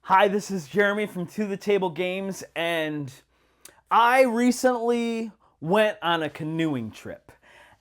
Hi, this is Jeremy from To the Table Games, and I recently went on a canoeing trip.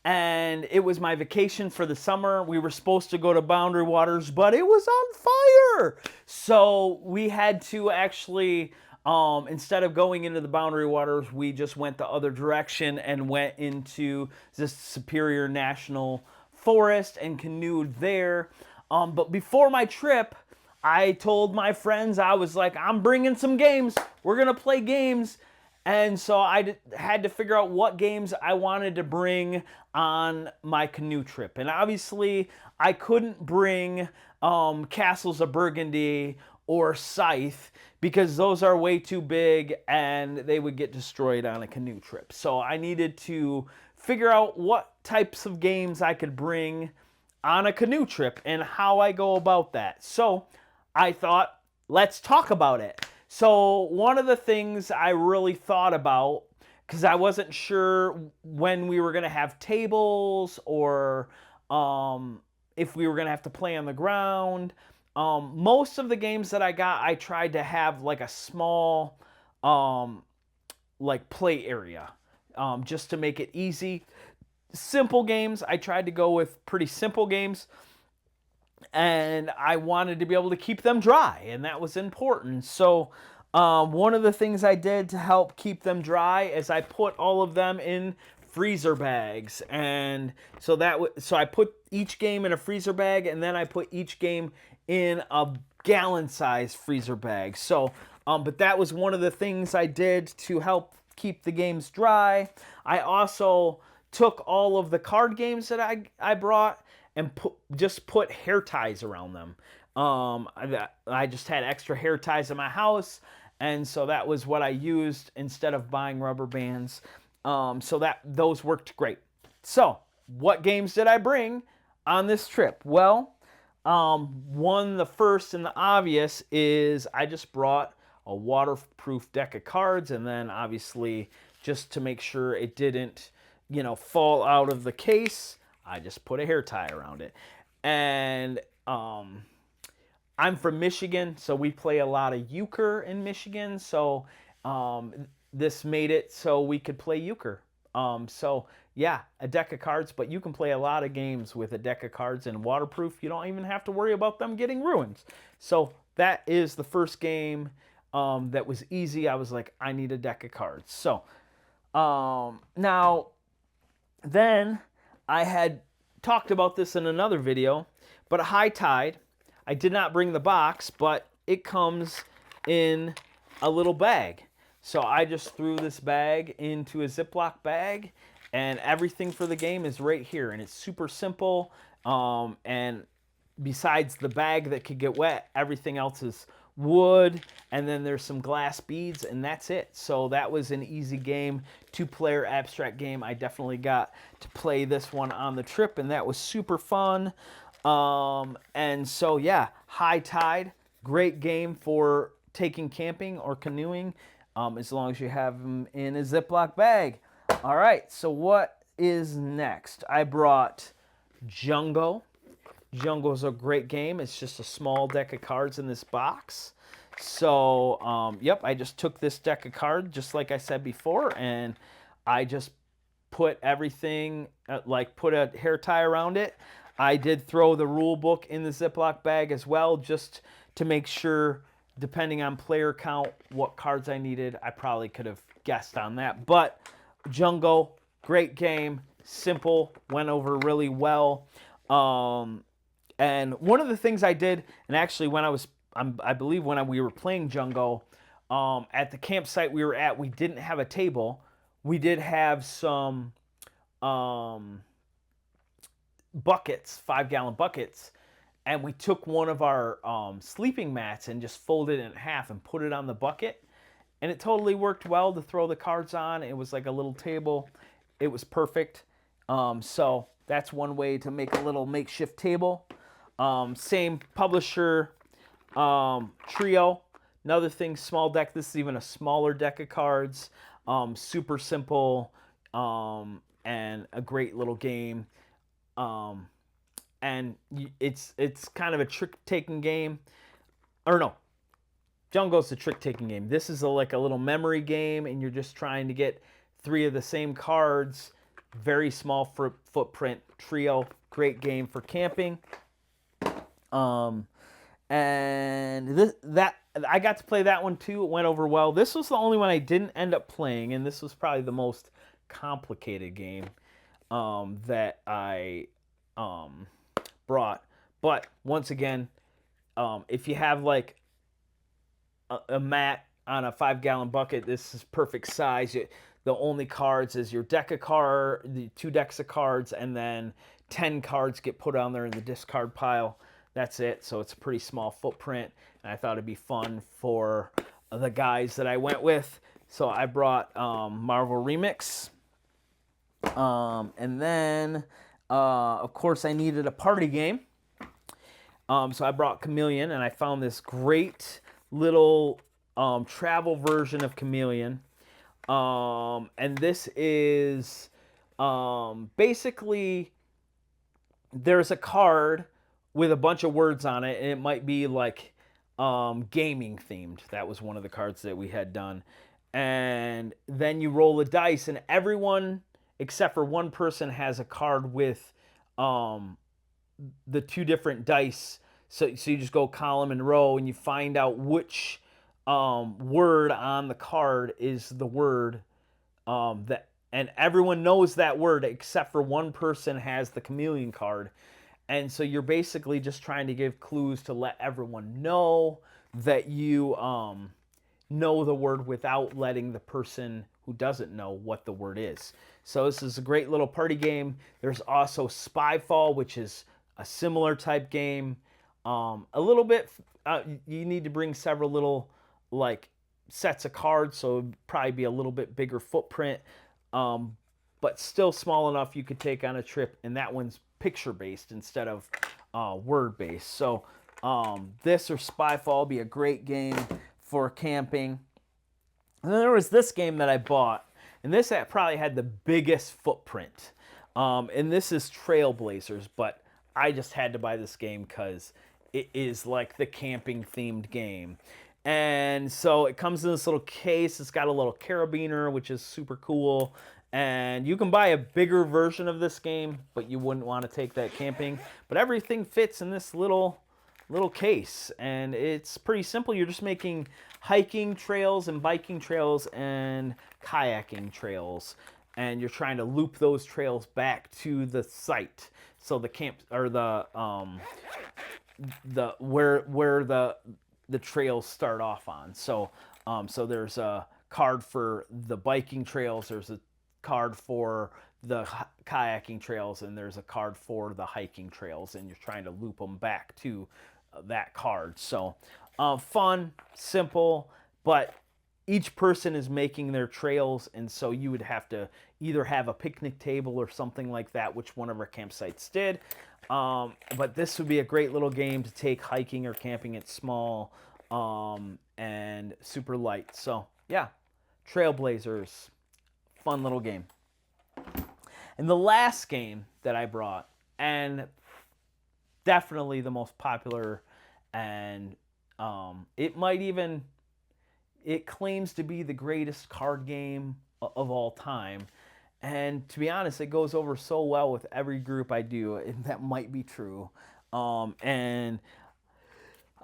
And it was my vacation for the summer. We were supposed to go to Boundary Waters, but it was on fire. So we had to actually, instead of going into the Boundary Waters, we just went the other direction and went into the Superior National Forest and canoed there. But before my trip, I told my friends, I was like, I'm bringing some games. We're going to play games. And so I had to figure out what games I wanted to bring on my canoe trip. And obviously, I couldn't bring Castles of Burgundy or Scythe because those are way too big and they would get destroyed on a canoe trip. So I needed to figure out what types of games I could bring on a canoe trip and how I go about that. So I thought, let's talk about it. So, one of the things I really thought about, because I wasn't sure when we were going to have tables or if we were going to have to play on the ground. Most of the games that I got, I tried to have like a small, like play area, just to make it easy. Simple games, I tried to go with pretty simple games, and I wanted to be able to keep them dry, and that was important. So, one of the things I did to help keep them dry is I put all of them in freezer bags, and so I put each game in a freezer bag, and then I put each game in a gallon-sized freezer bag. So, but that was one of the things I did to help keep the games dry. I also took all of the card games that I brought and just put hair ties around them. I just had extra hair ties in my house, and so that was what I used instead of buying rubber bands. So that those worked great. So, what games did I bring on this trip? Well, the first and the obvious is I just brought a waterproof deck of cards, and then obviously just to make sure it didn't, fall out of the case, I just put a hair tie around it. And I'm from Michigan, so we play a lot of euchre in Michigan. So this made it so we could play euchre. So yeah, a deck of cards, but you can play a lot of games with a deck of cards and waterproof. You don't even have to worry about them getting ruined. So that is the first game that was easy. I was like, I need a deck of cards. So now then I had talked about this in another video, but a high tide. I did not bring the box, but it comes in a little bag. So I just threw this bag into a Ziploc bag, and everything for the game is right here. And it's super simple. And besides the bag that could get wet, everything else is wood, and then there's some glass beads, and that's it. So that was an easy game, 2-player abstract game. I definitely got to play this one on the trip, and that was super fun. And so yeah, high tide, great game for taking camping or canoeing, as long as you have them in a Ziploc bag. All right, so what is next? I brought Jungo. Jungo's a great game. It's just a small deck of cards in this box. So, yep, I just took this deck of cards, just like I said before, and I just put everything, put a hair tie around it. I did throw the rule book in the Ziploc bag as well, just to make sure, depending on player count, what cards I needed. I probably could have guessed on that. But Jungo, great game, simple, went over really well. And one of the things I did, and actually when I believe when we were playing Jungo, at the campsite we were at, we didn't have a table. We did have some buckets, 5-gallon buckets, and we took one of our sleeping mats and just folded it in half and put it on the bucket. And it totally worked well to throw the cards on. It was like a little table. It was perfect. So that's one way to make a little makeshift table. Same publisher, Trio. Another thing, small deck. This is even a smaller deck of cards. Super simple, and a great little game. And it's kind of a trick-taking game. Or no, Jungle's a trick-taking game. This is like a little memory game, and you're just trying to get 3 of the same cards. Very small footprint trio. Great game for camping. And that I got to play that one too. It went over well. This was the only one I didn't end up playing, and this was probably the most complicated game that I brought. But once again, if you have like a mat on a 5-gallon bucket, this is perfect size. The only cards is your deck of the 2 decks of cards, and then 10 cards get put on there in the discard pile. That's it. So it's a pretty small footprint, and I thought it'd be fun for the guys that I went with. So I brought Marvel Remix, and then of course I needed a party game. So I brought Chameleon, and I found this great little travel version of Chameleon. And this is basically there's a card with a bunch of words on it, and it might be like gaming themed. That was one of the cards that we had done. And then you roll a dice, and everyone except for one person has a card with the 2 different dice. So you just go column and row, and you find out which word on the card is the word that, and everyone knows that word except for one person has the Chameleon card. And so you're basically just trying to give clues to let everyone know that you know the word without letting the person who doesn't know what the word is. So this is a great little party game. There's also Spyfall, which is a similar type game. A little bit, you need to bring several little like sets of cards, so it'd probably be a little bit bigger footprint, but still small enough you could take on a trip. And that one's picture-based instead of word-based. So this or Spyfall be a great game for camping. And then there was this game that I bought, and this probably had the biggest footprint. And this is Trailblazers, but I just had to buy this game because it is like the camping themed game. And so it comes in this little case. It's got a little carabiner, which is super cool. And you can buy a bigger version of this game, but you wouldn't want to take that camping. But everything fits in this little case, and it's pretty simple. You're just making hiking trails and biking trails and kayaking trails, and you're trying to loop those trails back to the site. So the camp, or where the trails start off on. So so there's a card for the biking trails, there's a card for the kayaking trails, and there's a card for the hiking trails, and you're trying to loop them back to that card. So fun, simple, but each person is making their trails, and so you would have to either have a picnic table or something like that, which one of our campsites did. But this would be a great little game to take hiking or camping. It's small and super light. So yeah, Trailblazers, fun little game. And the last game that I brought, and definitely the most popular, and it claims to be the greatest card game of all time. And to be honest, it goes over so well with every group I do, and that might be true. And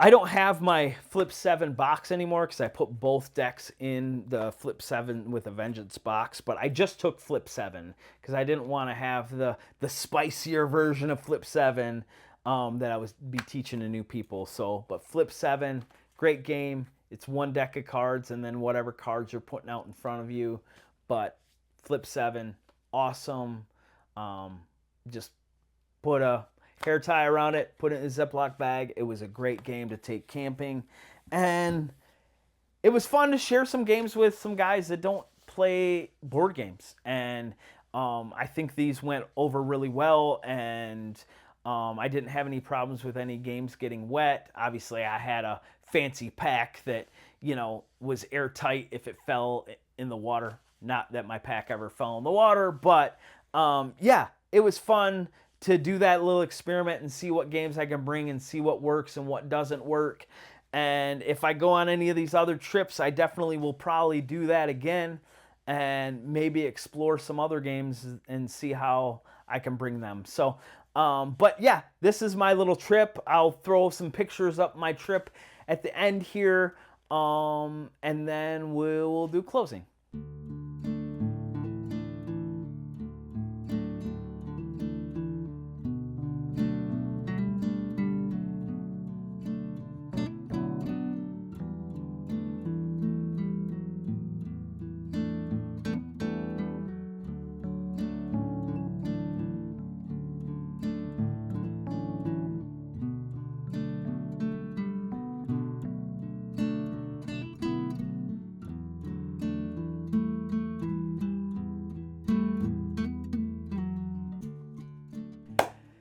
I don't have my Flip 7 box anymore because I put both decks in the Flip 7 with a Vengeance box. But I just took Flip 7 because I didn't want to have the spicier version of Flip 7 that I would be teaching to new people. So, but Flip 7, great game. It's one deck of cards and then whatever cards you're putting out in front of you. But Flip 7, awesome. Just put a hair tie around it, put it in a Ziploc bag. It was a great game to take camping. And it was fun to share some games with some guys that don't play board games. And I think these went over really well. And I didn't have any problems with any games getting wet. Obviously, I had a fancy pack that, was airtight if it fell in the water. Not that my pack ever fell in the water, but yeah, it was fun to do that little experiment and see what games I can bring and see what works and what doesn't work. And if I go on any of these other trips, I definitely will probably do that again and maybe explore some other games and see how I can bring them. So, but yeah, this is my little trip. I'll throw some pictures up my trip at the end here, and then we'll do closing.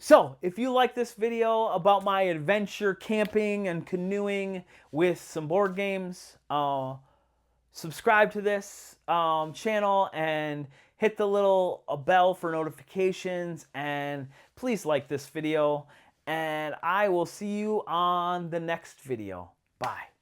So, if you like this video about my adventure camping and canoeing with some board games, subscribe to this channel and hit the little bell for notifications, and please like this video, and I will see you on the next video. Bye.